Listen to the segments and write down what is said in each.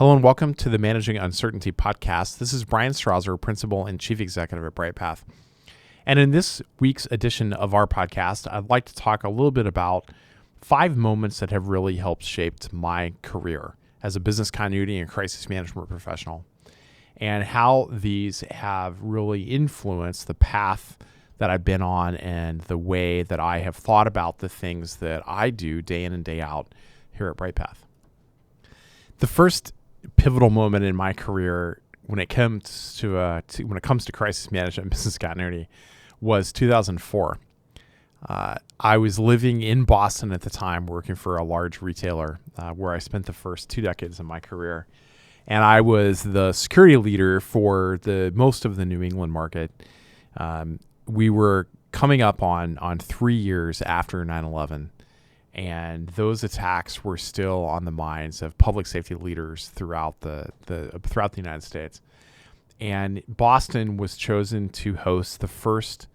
Hello and welcome to the Managing Uncertainty podcast. This is Bryan Strawser, Principal and Chief Executive at Bryghtpath. And in this week's edition of our podcast, I'd like to talk a little bit about 5 moments that have really helped shape my career as a business continuity and crisis management professional, and how these have really influenced the path that I've been on and the way that I have thought about the things that I do day in and day out here at Bryghtpath. The first pivotal moment in my career when it comes to crisis management and business continuity was 2004. I was living in Boston at the time, working for a large retailer where I spent the first 2 decades of my career. And I was the security leader for most of the New England market. We were coming up on 3 years after 9/11. And those attacks were still on the minds of public safety leaders throughout the United States. And Boston was chosen to host the first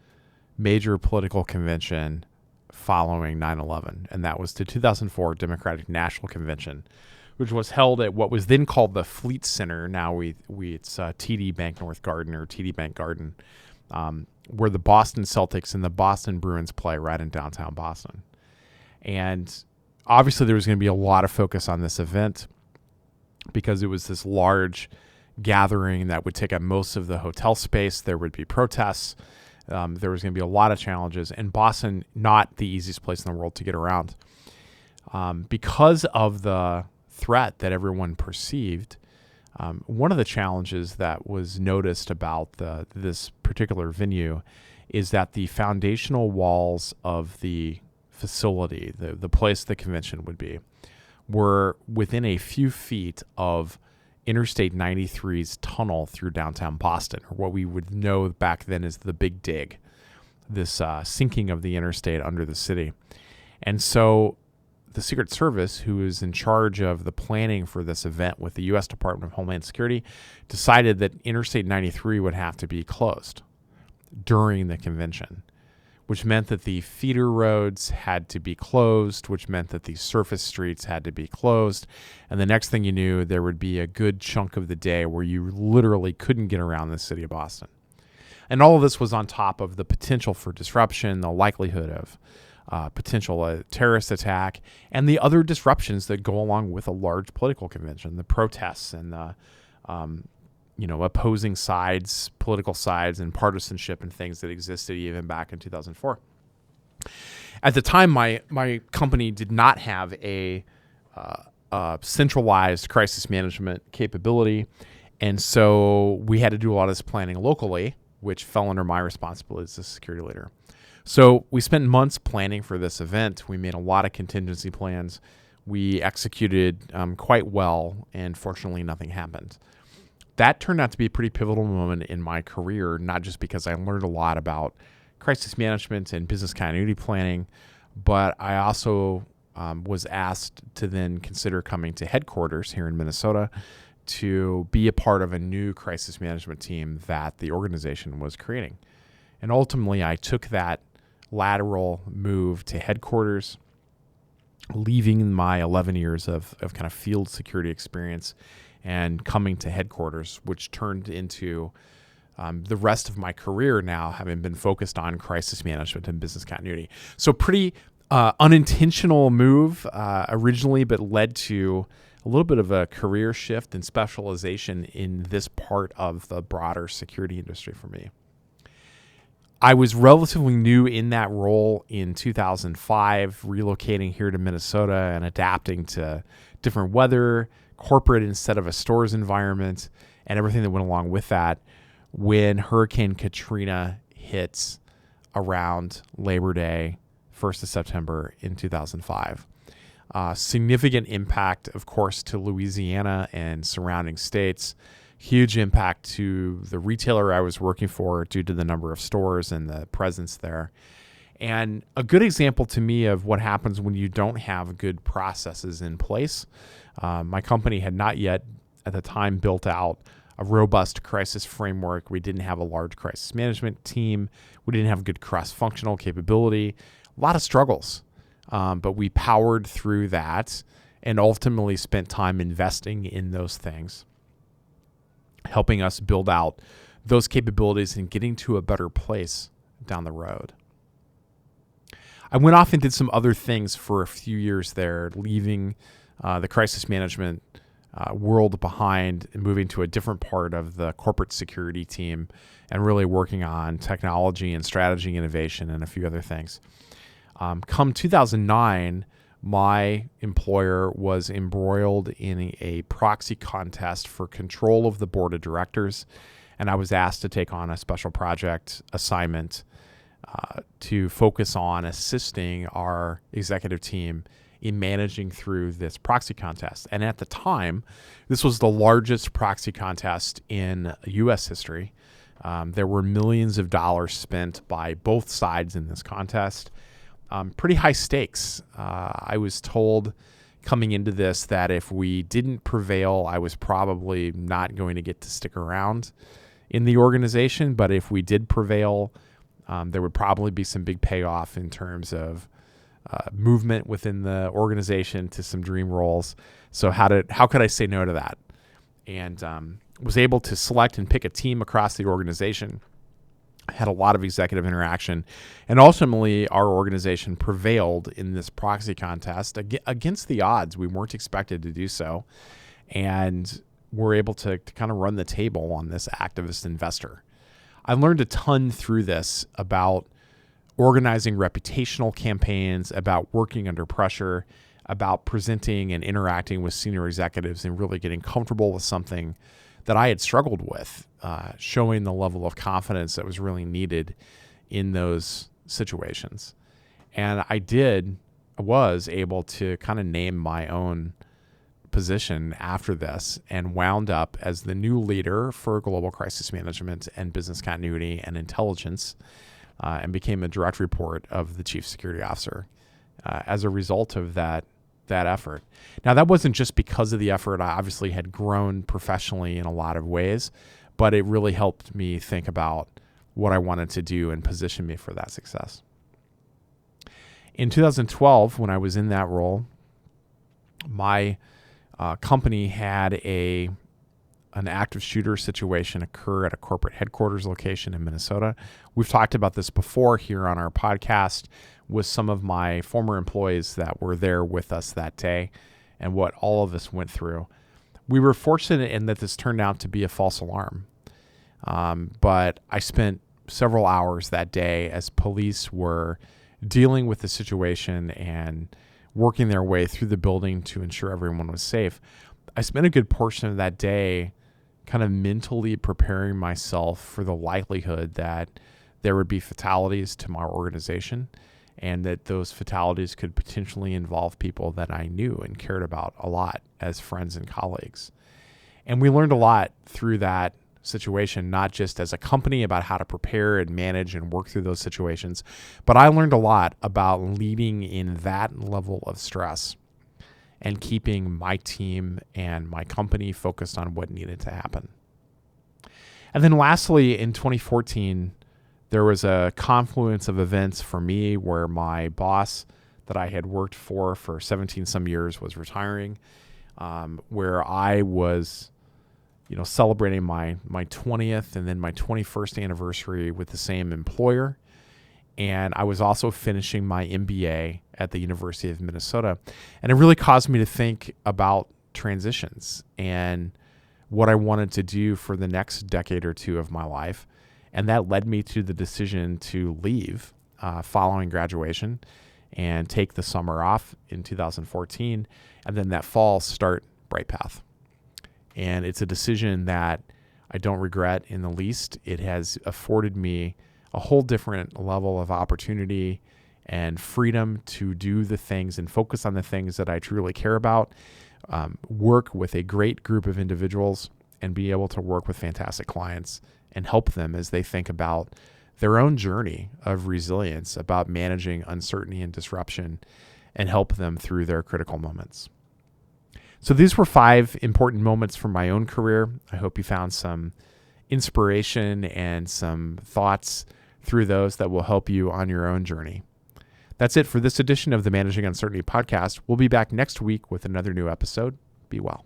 major political convention following 9/11, and that was the 2004 Democratic National Convention, which was held at what was then called the Fleet Center. Now it's TD Bank North Garden or TD Bank Garden, where the Boston Celtics and the Boston Bruins play right in downtown Boston. And obviously there was going to be a lot of focus on this event because it was this large gathering that would take up most of the hotel space. There would be protests. There was going to be a lot of challenges. And Boston, not the easiest place in the world to get around. Because of the threat that everyone perceived, one of the challenges that was noticed about this particular venue is that the foundational walls of the facility, the place the convention would be, were within a few feet of Interstate 93's tunnel through downtown Boston, or what we would know back then as the Big Dig, this sinking of the interstate under the city. And so the Secret Service, who is in charge of the planning for this event with the U.S. Department of Homeland Security, decided that Interstate 93 would have to be closed during the convention, which meant that the feeder roads had to be closed, which meant that the surface streets had to be closed. And the next thing you knew, there would be a good chunk of the day where you literally couldn't get around the city of Boston. And all of this was on top of the potential for disruption, the likelihood of potential terrorist attack, and the other disruptions that go along with a large political convention, the protests and the opposing sides, political sides, and partisanship and things that existed even back in 2004. At the time, my company did not have a centralized crisis management capability, and so we had to do a lot of this planning locally, which fell under my responsibility as a security leader. So we spent months planning for this event. We made a lot of contingency plans. We executed quite well, and fortunately, nothing happened. That turned out to be a pretty pivotal moment in my career, not just because I learned a lot about crisis management and business continuity planning, but I also was asked to then consider coming to headquarters here in Minnesota to be a part of a new crisis management team that the organization was creating. And ultimately, I took that lateral move to headquarters, leaving my 11 years of kind of field security experience and coming to headquarters, which turned into the rest of my career now having been focused on crisis management and business continuity. So pretty unintentional move originally, but led to a little bit of a career shift and specialization in this part of the broader security industry for me. I was relatively new in that role in 2005, relocating here to Minnesota and adapting to different weather, corporate instead of a stores environment, and everything that went along with that when Hurricane Katrina hits around Labor Day, 1st of September in 2005. Significant impact, of course, to Louisiana and surrounding states. Huge impact to the retailer I was working for due to the number of stores and the presence there. And a good example to me of what happens when you don't have good processes in place. My company had not yet at the time built out a robust crisis framework. We didn't have a large crisis management team. We didn't have good cross-functional capability. A lot of struggles, but we powered through that and ultimately spent time investing in those things, helping us build out those capabilities and getting to a better place down the road. I went off and did some other things for a few years there, leaving the crisis management world behind and moving to a different part of the corporate security team and really working on technology and strategy innovation and a few other things. Come 2009, my employer was embroiled in a proxy contest for control of the board of directors, and I was asked to take on a special project assignment to focus on assisting our executive team in managing through this proxy contest. And at the time, this was the largest proxy contest in U.S. history. There were millions of dollars spent by both sides in this contest. Pretty high stakes. I was told coming into this that if we didn't prevail, I was probably not going to get to stick around in the organization. But if we did prevail, there would probably be some big payoff in terms of movement within the organization to some dream roles. So how could I say no to that? And was able to select and pick a team across the organization. I had a lot of executive interaction, and ultimately our organization prevailed in this proxy contest against the odds. We weren't expected to do so, and we're able to kind of run the table on this activist investor. I learned a ton through this about organizing reputational campaigns, about working under pressure, about presenting and interacting with senior executives and really getting comfortable with something that I had struggled with, showing the level of confidence that was really needed in those situations. And I was able to kind of name my own position after this and wound up as the new leader for global crisis management and business continuity and intelligence, and became a direct report of the chief security officer as a result of that effort. Now, that wasn't just because of the effort. I obviously had grown professionally in a lot of ways, but it really helped me think about what I wanted to do and position me for that success. In 2012, when I was in that role, my company had an active shooter situation occur at a corporate headquarters location in Minnesota. We've talked about this before here on our podcast with some of my former employees that were there with us that day and what all of us went through. We were fortunate in that this turned out to be a false alarm. But I spent several hours that day as police were dealing with the situation and working their way through the building to ensure everyone was safe. I spent a good portion of that day kind of mentally preparing myself for the likelihood that there would be fatalities to my organization and that those fatalities could potentially involve people that I knew and cared about a lot as friends and colleagues. And we learned a lot through that situation, not just as a company about how to prepare and manage and work through those situations, but I learned a lot about leading in that level of stress and keeping my team and my company focused on what needed to happen. And then lastly, in 2014, there was a confluence of events for me where my boss that I had worked for 17 some years was retiring, where I was celebrating my 20th and then my 21st anniversary with the same employer. And I was also finishing my MBA at the University of Minnesota. And it really caused me to think about transitions and what I wanted to do for the next decade or two of my life. And that led me to the decision to leave following graduation and take the summer off in 2014. And then that fall start Bryghtpath. And it's a decision that I don't regret in the least. It has afforded me a whole different level of opportunity and freedom to do the things and focus on the things that I truly care about, work with a great group of individuals, and be able to work with fantastic clients and help them as they think about their own journey of resilience, about managing uncertainty and disruption, and help them through their critical moments. So these were 5 important moments from my own career. I hope you found some inspiration and some thoughts through those that will help you on your own journey. That's it for this edition of the Managing Uncertainty podcast. We'll be back next week with another new episode. Be well.